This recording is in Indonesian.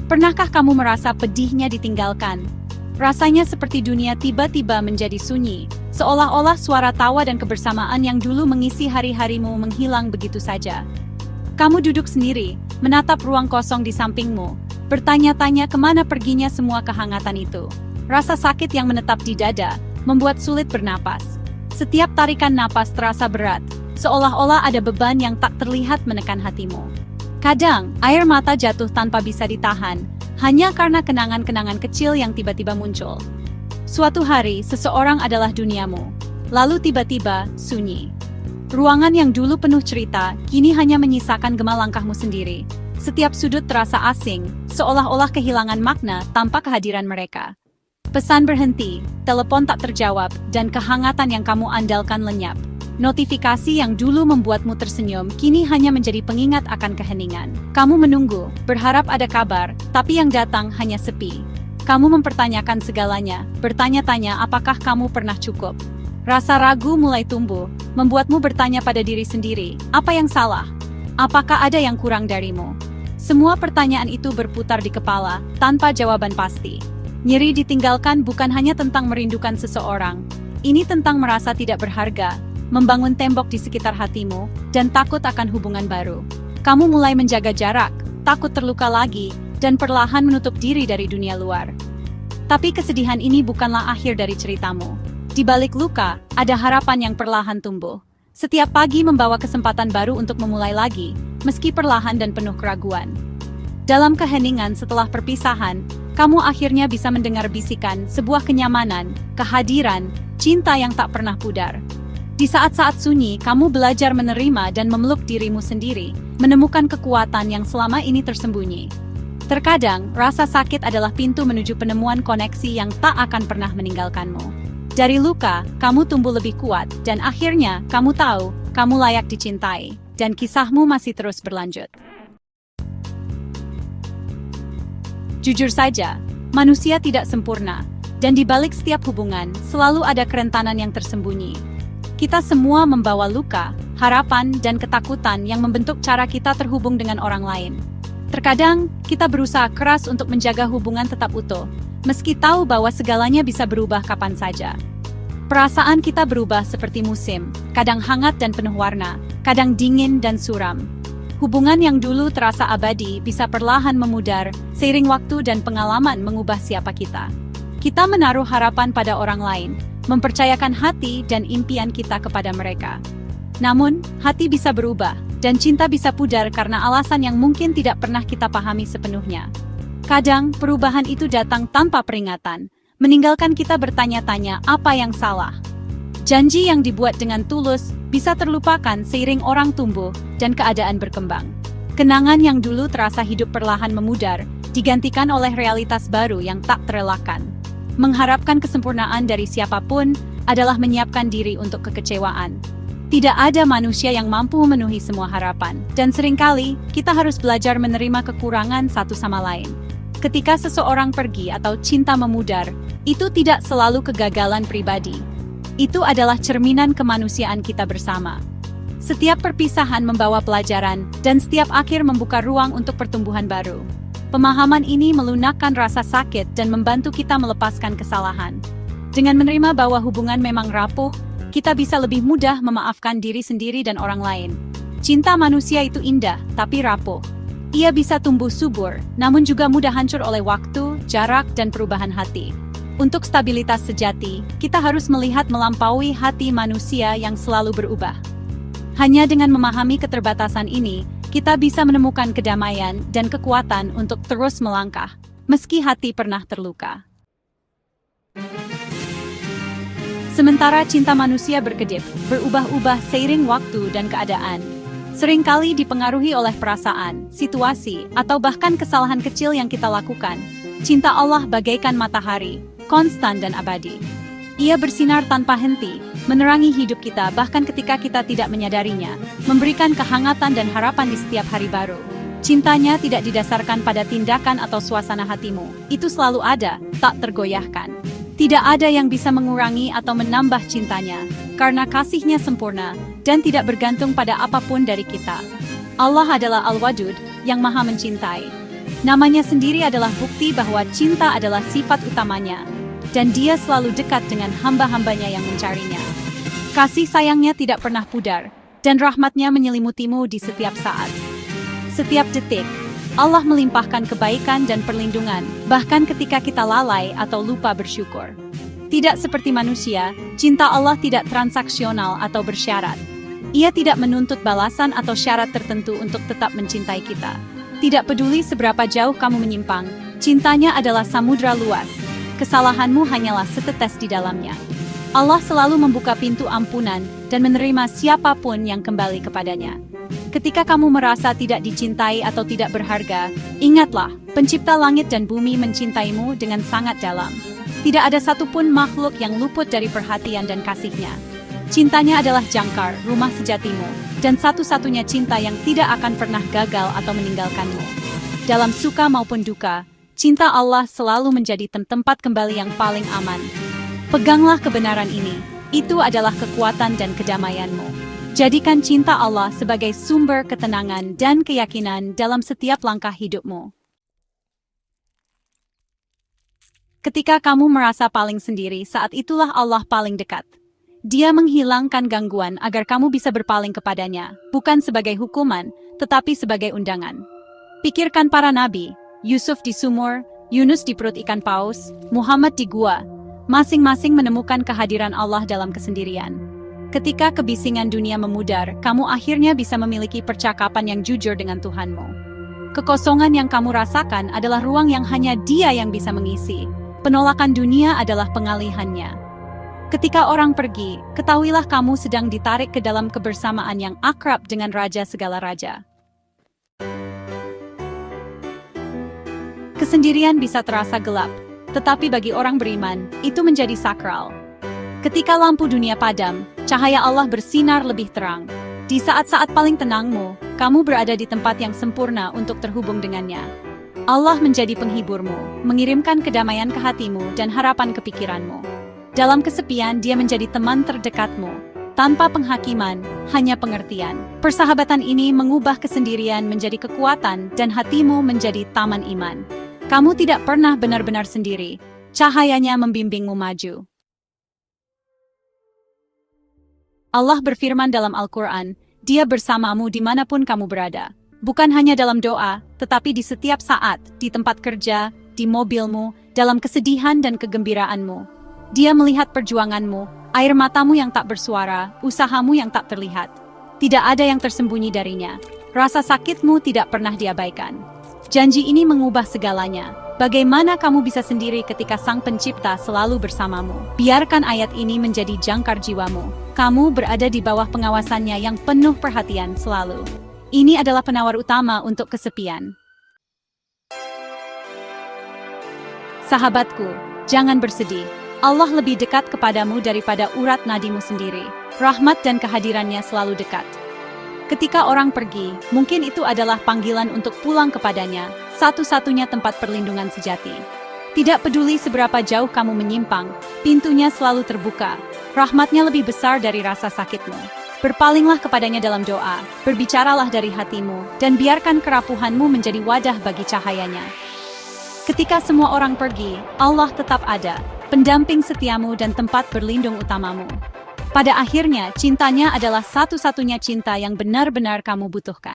Pernahkah kamu merasa pedihnya ditinggalkan? Rasanya seperti dunia tiba-tiba menjadi sunyi, seolah-olah suara tawa dan kebersamaan yang dulu mengisi hari-harimu menghilang begitu saja. Kamu duduk sendiri, menatap ruang kosong di sampingmu, bertanya-tanya kemana perginya semua kehangatan itu. Rasa sakit yang menetap di dada membuat sulit bernapas. Setiap tarikan napas terasa berat, seolah-olah ada beban yang tak terlihat menekan hatimu. Kadang, air mata jatuh tanpa bisa ditahan, hanya karena kenangan-kenangan kecil yang tiba-tiba muncul. Suatu hari, seseorang adalah duniamu. Lalu tiba-tiba, sunyi. Ruangan yang dulu penuh cerita, kini hanya menyisakan gema langkahmu sendiri. Setiap sudut terasa asing, seolah-olah kehilangan makna tanpa kehadiran mereka. Pesan berhenti, telepon tak terjawab, dan kehangatan yang kamu andalkan lenyap. Notifikasi yang dulu membuatmu tersenyum, kini hanya menjadi pengingat akan keheningan. Kamu menunggu, berharap ada kabar, tapi yang datang hanya sepi. Kamu mempertanyakan segalanya, bertanya-tanya apakah kamu pernah cukup. Rasa ragu mulai tumbuh, membuatmu bertanya pada diri sendiri, apa yang salah? Apakah ada yang kurang darimu? Semua pertanyaan itu berputar di kepala, tanpa jawaban pasti. Nyeri ditinggalkan bukan hanya tentang merindukan seseorang, ini tentang merasa tidak berharga, membangun tembok di sekitar hatimu, dan takut akan hubungan baru. Kamu mulai menjaga jarak, takut terluka lagi, dan perlahan menutup diri dari dunia luar. Tapi kesedihan ini bukanlah akhir dari ceritamu. Di balik luka, ada harapan yang perlahan tumbuh. Setiap pagi membawa kesempatan baru untuk memulai lagi, meski perlahan dan penuh keraguan. Dalam keheningan setelah perpisahan, kamu akhirnya bisa mendengar bisikan, sebuah kenyamanan, kehadiran, cinta yang tak pernah pudar. Di saat-saat sunyi, kamu belajar menerima dan memeluk dirimu sendiri, menemukan kekuatan yang selama ini tersembunyi. Terkadang, rasa sakit adalah pintu menuju penemuan koneksi yang tak akan pernah meninggalkanmu. Dari luka, kamu tumbuh lebih kuat, dan akhirnya, kamu tahu, kamu layak dicintai, dan kisahmu masih terus berlanjut. Jujur saja, manusia tidak sempurna, dan di balik setiap hubungan, selalu ada kerentanan yang tersembunyi. Kita semua membawa luka, harapan, dan ketakutan yang membentuk cara kita terhubung dengan orang lain. Terkadang, kita berusaha keras untuk menjaga hubungan tetap utuh, meski tahu bahwa segalanya bisa berubah kapan saja. Perasaan kita berubah seperti musim, kadang hangat dan penuh warna, kadang dingin dan suram. Hubungan yang dulu terasa abadi bisa perlahan memudar, seiring waktu dan pengalaman mengubah siapa kita. Kita menaruh harapan pada orang lain, mempercayakan hati dan impian kita kepada mereka. Namun, hati bisa berubah, dan cinta bisa pudar karena alasan yang mungkin tidak pernah kita pahami sepenuhnya. Kadang, perubahan itu datang tanpa peringatan, meninggalkan kita bertanya-tanya apa yang salah. Janji yang dibuat dengan tulus bisa terlupakan seiring orang tumbuh dan keadaan berkembang. Kenangan yang dulu terasa hidup perlahan memudar, digantikan oleh realitas baru yang tak terelakkan. Mengharapkan kesempurnaan dari siapapun adalah menyiapkan diri untuk kekecewaan. Tidak ada manusia yang mampu memenuhi semua harapan, dan seringkali kita harus belajar menerima kekurangan satu sama lain. Ketika seseorang pergi atau cinta memudar, itu tidak selalu kegagalan pribadi. Itu adalah cerminan kemanusiaan kita bersama. Setiap perpisahan membawa pelajaran, dan setiap akhir membuka ruang untuk pertumbuhan baru. Pemahaman ini melunakkan rasa sakit dan membantu kita melepaskan kesalahan. Dengan menerima bahwa hubungan memang rapuh, kita bisa lebih mudah memaafkan diri sendiri dan orang lain. Cinta manusia itu indah, tapi rapuh. Ia bisa tumbuh subur, namun juga mudah hancur oleh waktu, jarak, dan perubahan hati. Untuk stabilitas sejati, kita harus melihat melampaui hati manusia yang selalu berubah. Hanya dengan memahami keterbatasan ini, kita bisa menemukan kedamaian dan kekuatan untuk terus melangkah, meski hati pernah terluka. Sementara cinta manusia berkedip, berubah-ubah seiring waktu dan keadaan. Seringkali dipengaruhi oleh perasaan, situasi, atau bahkan kesalahan kecil yang kita lakukan. Cinta Allah bagaikan matahari, konstan dan abadi. Ia bersinar tanpa henti, menerangi hidup kita bahkan ketika kita tidak menyadarinya, memberikan kehangatan dan harapan di setiap hari baru. Cintanya tidak didasarkan pada tindakan atau suasana hatimu. Itu selalu ada, tak tergoyahkan. Tidak ada yang bisa mengurangi atau menambah cintanya, karena kasihnya sempurna dan tidak bergantung pada apapun dari kita. Allah adalah Al-Wadud, yang maha mencintai. Namanya sendiri adalah bukti bahwa cinta adalah sifat utamanya, dan Dia selalu dekat dengan hamba-hambanya yang mencarinya. Kasih sayangnya tidak pernah pudar, dan rahmatnya menyelimutimu di setiap saat. Setiap detik, Allah melimpahkan kebaikan dan perlindungan, bahkan ketika kita lalai atau lupa bersyukur. Tidak seperti manusia, cinta Allah tidak transaksional atau bersyarat. Ia tidak menuntut balasan atau syarat tertentu untuk tetap mencintai kita. Tidak peduli seberapa jauh kamu menyimpang, cintanya adalah samudra luas. Kesalahanmu hanyalah setetes di dalamnya. Allah selalu membuka pintu ampunan dan menerima siapapun yang kembali kepadanya. Ketika kamu merasa tidak dicintai atau tidak berharga, ingatlah, Pencipta langit dan bumi mencintaimu dengan sangat dalam. Tidak ada satupun makhluk yang luput dari perhatian dan kasih-Nya. Cintanya adalah jangkar, rumah sejatimu, dan satu-satunya cinta yang tidak akan pernah gagal atau meninggalkanmu. Dalam suka maupun duka, cinta Allah selalu menjadi tempat kembali yang paling aman. Peganglah kebenaran ini, itu adalah kekuatan dan kedamaianmu. Jadikan cinta Allah sebagai sumber ketenangan dan keyakinan dalam setiap langkah hidupmu. Ketika kamu merasa paling sendiri, saat itulah Allah paling dekat. Dia menghilangkan gangguan agar kamu bisa berpaling kepadanya, bukan sebagai hukuman, tetapi sebagai undangan. Pikirkan para nabi, Yusuf di sumur, Yunus di perut ikan paus, Muhammad di gua. Masing-masing menemukan kehadiran Allah dalam kesendirian. Ketika kebisingan dunia memudar, kamu akhirnya bisa memiliki percakapan yang jujur dengan Tuhanmu. Kekosongan yang kamu rasakan adalah ruang yang hanya Dia yang bisa mengisi. Penolakan dunia adalah pengalihannya. Ketika orang pergi, ketahuilah kamu sedang ditarik ke dalam kebersamaan yang akrab dengan Raja segala raja. Kesendirian bisa terasa gelap, tetapi bagi orang beriman, itu menjadi sakral. Ketika lampu dunia padam, cahaya Allah bersinar lebih terang. Di saat-saat paling tenangmu, kamu berada di tempat yang sempurna untuk terhubung dengannya. Allah menjadi penghiburmu, mengirimkan kedamaian ke hatimu dan harapan ke pikiranmu. Dalam kesepian, Dia menjadi teman terdekatmu. Tanpa penghakiman, hanya pengertian. Persahabatan ini mengubah kesendirian menjadi kekuatan dan hatimu menjadi taman iman. Kamu tidak pernah benar-benar sendiri. Cahayanya membimbingmu maju. Allah berfirman dalam Al-Quran, Dia bersamamu dimanapun kamu berada. Bukan hanya dalam doa, tetapi di setiap saat, di tempat kerja, di mobilmu, dalam kesedihan dan kegembiraanmu. Dia melihat perjuanganmu, air matamu yang tak bersuara, usahamu yang tak terlihat. Tidak ada yang tersembunyi darinya. Rasa sakitmu tidak pernah diabaikan. Janji ini mengubah segalanya. Bagaimana kamu bisa sendiri ketika Sang Pencipta selalu bersamamu? Biarkan ayat ini menjadi jangkar jiwamu. Kamu berada di bawah pengawasannya yang penuh perhatian selalu. Ini adalah penawar utama untuk kesepian. Sahabatku, jangan bersedih. Allah lebih dekat kepadamu daripada urat nadimu sendiri. Rahmat dan kehadirannya selalu dekat. Ketika orang pergi, mungkin itu adalah panggilan untuk pulang kepadanya, satu-satunya tempat perlindungan sejati. Tidak peduli seberapa jauh kamu menyimpang, pintunya selalu terbuka. Rahmatnya lebih besar dari rasa sakitmu. Berpalinglah kepadanya dalam doa, berbicaralah dari hatimu, dan biarkan kerapuhanmu menjadi wadah bagi cahayanya. Ketika semua orang pergi, Allah tetap ada. Pendamping setiamu dan tempat berlindung utamamu. Pada akhirnya, cintanya adalah satu-satunya cinta yang benar-benar kamu butuhkan.